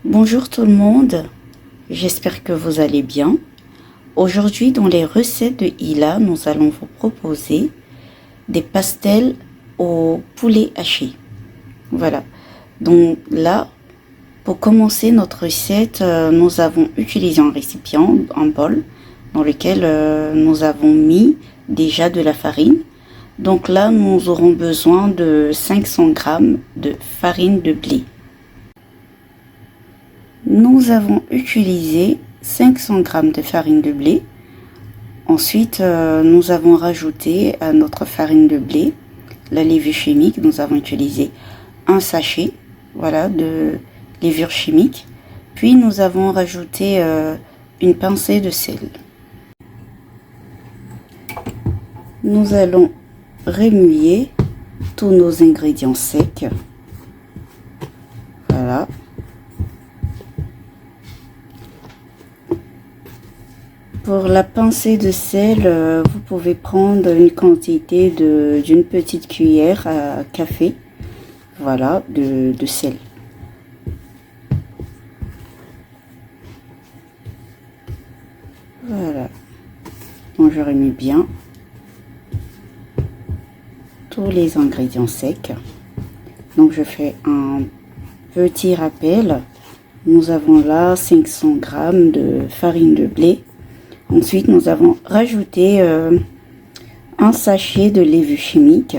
Bonjour tout le monde, j'espère que vous allez bien. Aujourd'hui dans les recettes de Ila, nous allons vous proposer des pastels au poulet haché. Voilà, donc là, pour commencer notre recette, nous avons utilisé un récipient, un bol, dans lequel nous avons mis déjà de la farine. Donc là, nous aurons besoin de 500 g de farine de blé. Nous avons utilisé 500 g de farine de blé. Ensuite, nous avons rajouté à notre farine de blé la levure chimique. Nous avons utilisé un sachet, voilà, de levure chimique. Puis nous avons rajouté une pincée de sel. Nous allons remuer tous nos ingrédients secs. Voilà. Pour la pincée de sel, vous pouvez prendre une quantité d'une petite cuillère à café, voilà, de sel. Voilà. Donc je remue bien tous les ingrédients secs. Donc je fais un petit rappel. Nous avons là 500 g de farine de blé. Ensuite, nous avons rajouté un sachet de levure chimique,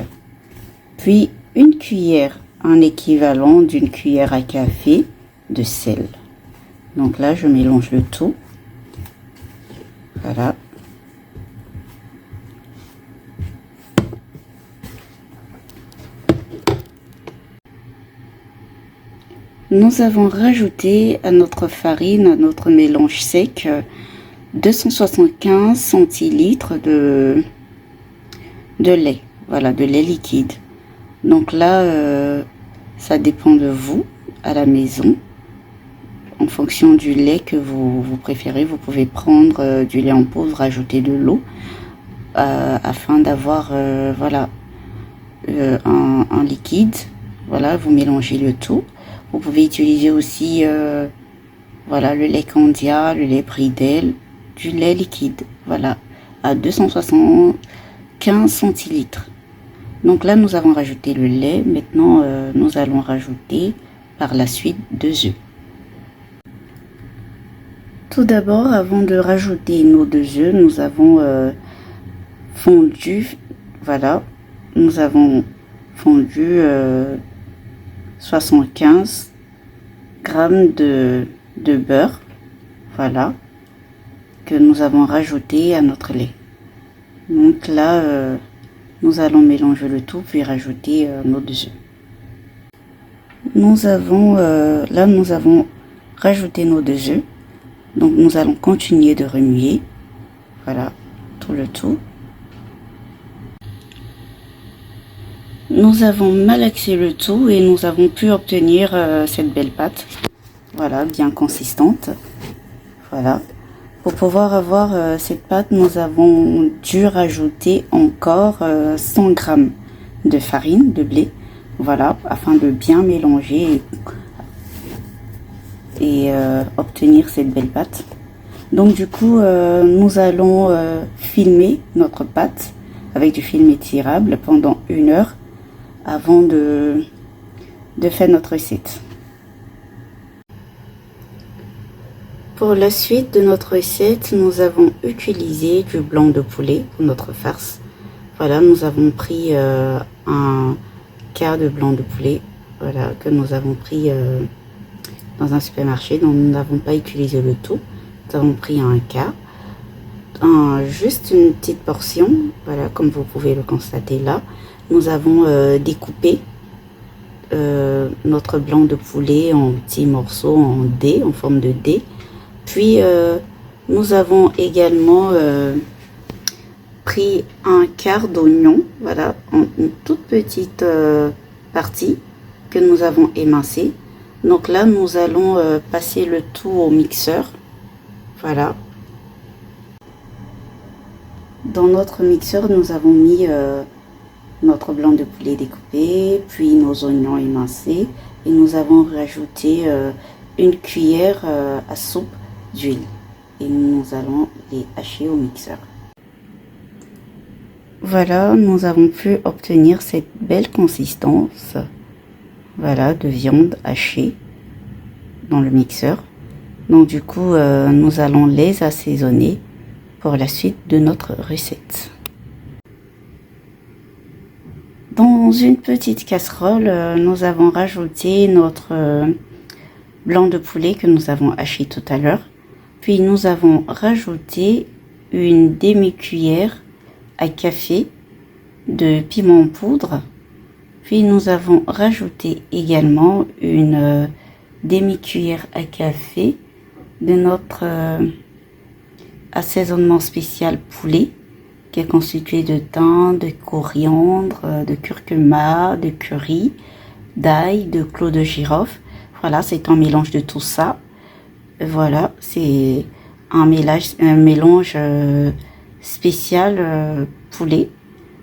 puis une cuillère, un équivalent d'une cuillère à café de sel. Donc là, je mélange le tout. Voilà. Nous avons rajouté à notre farine, à notre mélange sec, 275 centilitres de lait, voilà, de lait liquide. Donc là, ça dépend de vous à la maison. En fonction du lait que vous préférez, vous pouvez prendre du lait en poudre, rajouter de l'eau afin d'avoir voilà, un liquide. Voilà, vous mélangez le tout. Vous pouvez utiliser aussi voilà, le lait Candia, le lait Bridel, du lait liquide, voilà, à 275 centilitres. Donc là, nous avons rajouté le lait. Maintenant, nous allons rajouter par la suite 2 œufs. Tout d'abord, avant de rajouter nos 2 œufs, nous avons fondu, voilà, nous avons fondu 75 g de beurre, voilà, que nous avons rajouté à notre lait. Donc là, nous allons mélanger le tout puis rajouter nos 2 œufs. Nous avons là, nous avons rajouté nos 2 œufs. Donc nous allons continuer de remuer, voilà, tout le tout. Nous avons malaxé le tout et nous avons pu obtenir cette belle pâte, voilà, bien consistante. Voilà. Pour pouvoir avoir cette pâte, nous avons dû rajouter encore 100 g de farine de blé, voilà, afin de bien mélanger et obtenir cette belle pâte. Donc du coup, nous allons filmer notre pâte avec du film étirable pendant 1 heure avant de faire notre recette. Pour la suite de notre recette, nous avons utilisé du blanc de poulet pour notre farce. Voilà, nous avons pris un quart de blanc de poulet, voilà, que nous avons pris dans un supermarché. Donc nous n'avons pas utilisé le tout. Nous avons pris un quart, juste une petite portion, voilà, comme vous pouvez le constater là. Nous avons découpé notre blanc de poulet en petits morceaux, en dés, en forme de dés. Puis nous avons également pris un quart d'oignon, voilà, en une toute petite partie que nous avons émincé. Donc là, nous allons passer le tout au mixeur, voilà. Dans notre mixeur, nous avons mis notre blanc de poulet découpé, puis nos oignons émincés, et nous avons rajouté une cuillère à soupe d'huile. Et nous allons les hacher au mixeur. Voilà, nous avons pu obtenir cette belle consistance, voilà, de viande hachée dans le mixeur. Donc du coup, nous allons les assaisonner pour la suite de notre recette. Dans une petite casserole, nous avons rajouté notre blanc de poulet que nous avons haché tout à l'heure. Puis nous avons rajouté une demi-cuillère à café de piment en poudre. Puis nous avons rajouté également une demi-cuillère à café de notre assaisonnement spécial poulet, qui est constitué de thym, de coriandre, de curcuma, de curry, d'ail, de clous de girofle. Voilà, c'est un mélange de tout ça. Voilà, c'est un mélange spécial poulet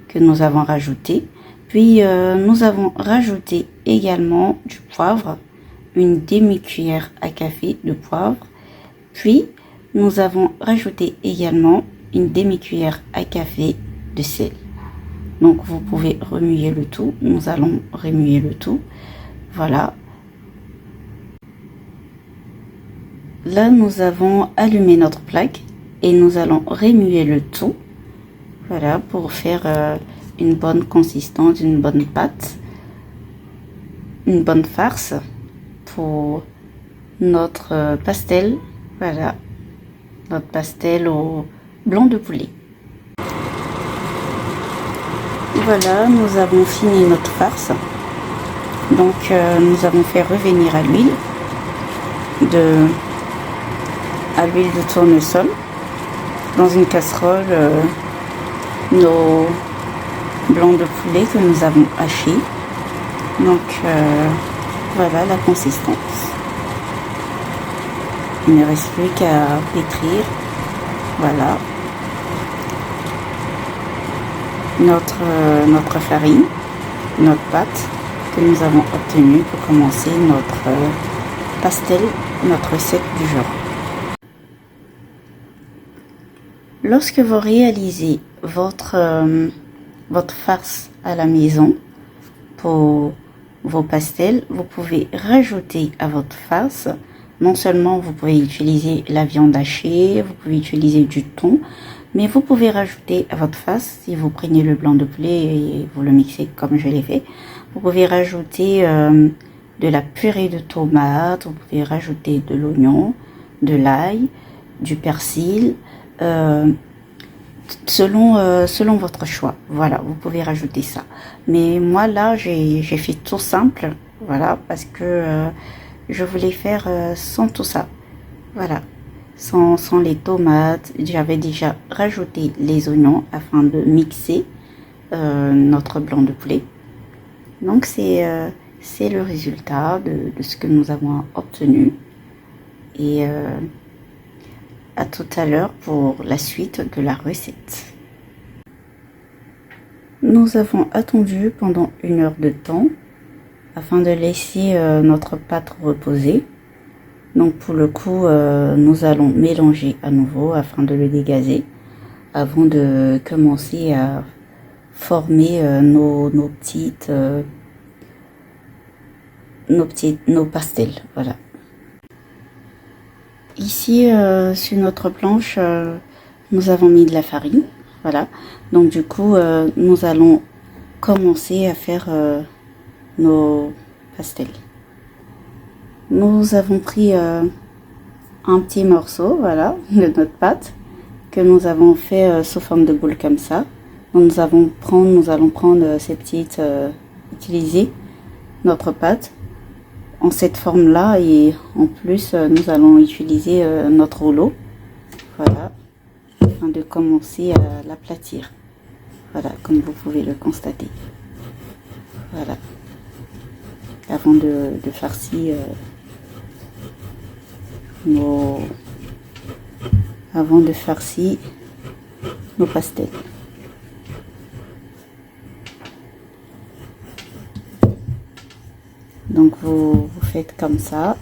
que nous avons rajouté. Puis nous avons rajouté également du poivre, une demi-cuillère à café de poivre. Puis nous avons rajouté également une demi-cuillère à café de sel. Donc vous pouvez remuer le tout. Nous allons remuer le tout. Voilà. Là, nous avons allumé notre plaque et nous allons remuer le tout. Voilà, pour faire une bonne consistance, une bonne pâte, une bonne farce pour notre pastel. Voilà, notre pastel au blanc de poulet. Voilà, nous avons fini notre farce. Donc, nous avons fait revenir à l'huile de tournesol dans une casserole nos blancs de poulet que nous avons hachés. Donc voilà la consistance. Il ne reste plus qu'à pétrir. Voilà notre farine, notre pâte que nous avons obtenue pour commencer notre pastel, notre recette du jour. Lorsque vous réalisez votre farce à la maison pour vos pastels, vous pouvez rajouter à votre farce, non seulement vous pouvez utiliser la viande hachée, vous pouvez utiliser du thon, mais vous pouvez rajouter à votre farce, si vous prenez le blanc de poulet et vous le mixez comme je l'ai fait, vous pouvez rajouter de la purée de tomates, vous pouvez rajouter de l'oignon, de l'ail, du persil, selon votre choix. Voilà, vous pouvez rajouter ça. Mais moi là, j'ai fait tout simple, voilà, parce que je voulais faire sans tout ça. Voilà, sans les tomates. J'avais déjà rajouté les oignons afin de mixer notre blanc de poulet. Donc c'est le résultat de ce que nous avons obtenu. Et à tout à l'heure pour la suite de la recette. Nous avons attendu pendant 1 heure de temps afin de laisser notre pâte reposer. Donc pour le coup, nous allons mélanger à nouveau afin de le dégazer avant de commencer à former nos pastels. Voilà. Ici, sur notre planche, nous avons mis de la farine. Voilà. Donc du coup, nous allons commencer à faire nos pastels. Nous avons pris un petit morceau, voilà, de notre pâte que nous avons fait sous forme de boule comme ça. Donc, nous allons prendre ces petites, utiliser notre pâte en cette forme là, et en plus nous allons utiliser notre rouleau, voilà, afin de commencer à l'aplatir. Voilà, comme vous pouvez le constater. Voilà, avant de farcir nos pastels. Donc vous faites comme ça,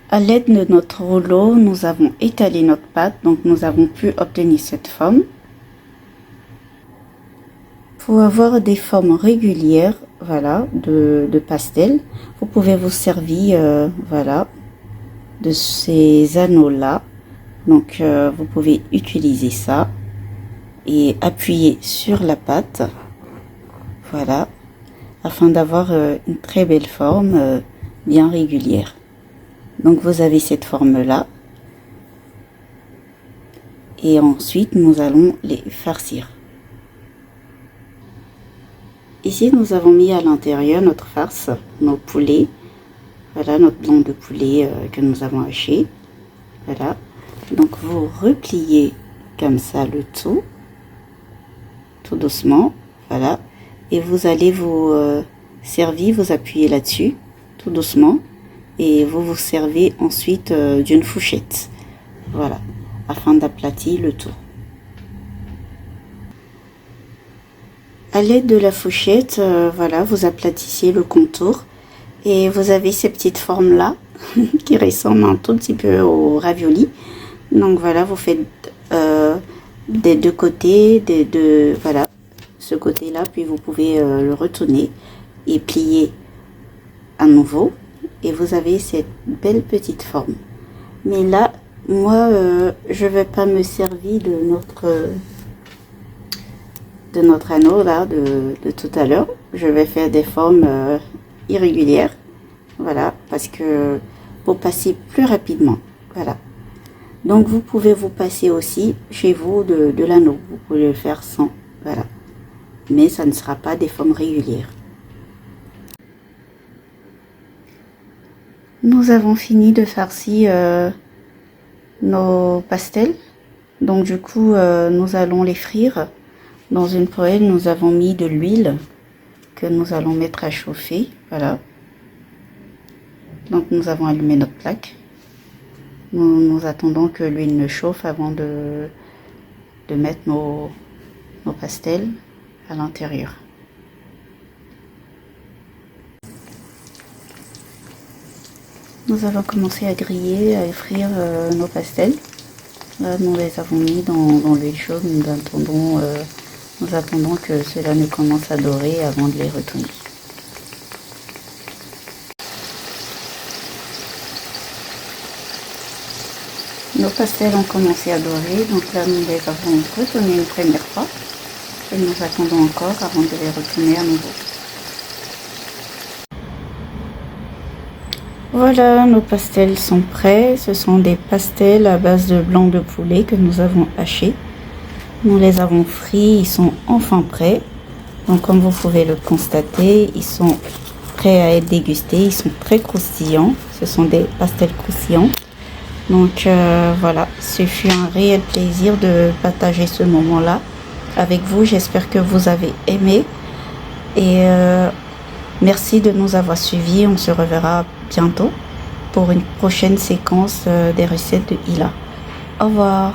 À l'aide de notre rouleau, nous avons étalé notre pâte, donc nous avons pu obtenir cette forme. Pour avoir des formes régulières, voilà, de pastel, vous pouvez vous servir, voilà, de ces anneaux-là. Donc, vous pouvez utiliser ça et appuyer sur la pâte, voilà, afin d'avoir une très belle forme, bien régulière. Donc vous avez cette forme là et ensuite nous allons les farcir. Ici nous avons mis à l'intérieur notre farce, nos poulets, voilà notre blanc de poulet que nous avons haché, voilà. Donc vous repliez comme ça le tout doucement, voilà, et vous allez vous servir, vous appuyez là-dessus tout doucement. Et vous vous servez ensuite d'une fourchette, voilà, afin d'aplatir le tout. À l'aide de la fourchette, voilà, vous aplatissez le contour et vous avez ces petites formes là qui ressemblent un tout petit peu au ravioli. Donc voilà, vous faites des deux côtés, voilà, ce côté là, puis vous pouvez le retourner et plier à nouveau. Et vous avez cette belle petite forme. Mais là, moi, je vais pas me servir de notre anneau là de tout à l'heure. Je vais faire des formes irrégulières, voilà, parce que pour passer plus rapidement, voilà. Donc vous pouvez vous passer aussi chez vous de l'anneau. Vous pouvez le faire sans, voilà. Mais ça ne sera pas des formes régulières. Nous avons fini de farcir nos pastels. Donc du coup, nous allons les frire. Dans une poêle, nous avons mis de l'huile que nous allons mettre à chauffer. Voilà. Donc nous avons allumé notre plaque. Nous attendons que l'huile ne chauffe avant de mettre nos pastels à l'intérieur. Nous avons commencé à griller, à frire nos pastels. Là, nous les avons mis dans l'huile chaude. Nous attendons que cela ne commence à dorer avant de les retourner. Nos pastels ont commencé à dorer, donc là nous les avons retournés une première fois. Et nous attendons encore avant de les retourner à nouveau. Voilà, nos pastels sont prêts. Ce sont des pastels à base de blanc de poulet que nous avons hachés. Nous les avons frits, ils sont enfin prêts. Donc comme vous pouvez le constater, ils sont prêts à être dégustés. Ils sont très croustillants. Ce sont des pastels croustillants. Donc voilà, ce fut un réel plaisir de partager ce moment-là avec vous. J'espère que vous avez aimé. Et merci de nous avoir suivis. On se reverra bientôt pour une prochaine séquence des recettes de Hila. Au revoir.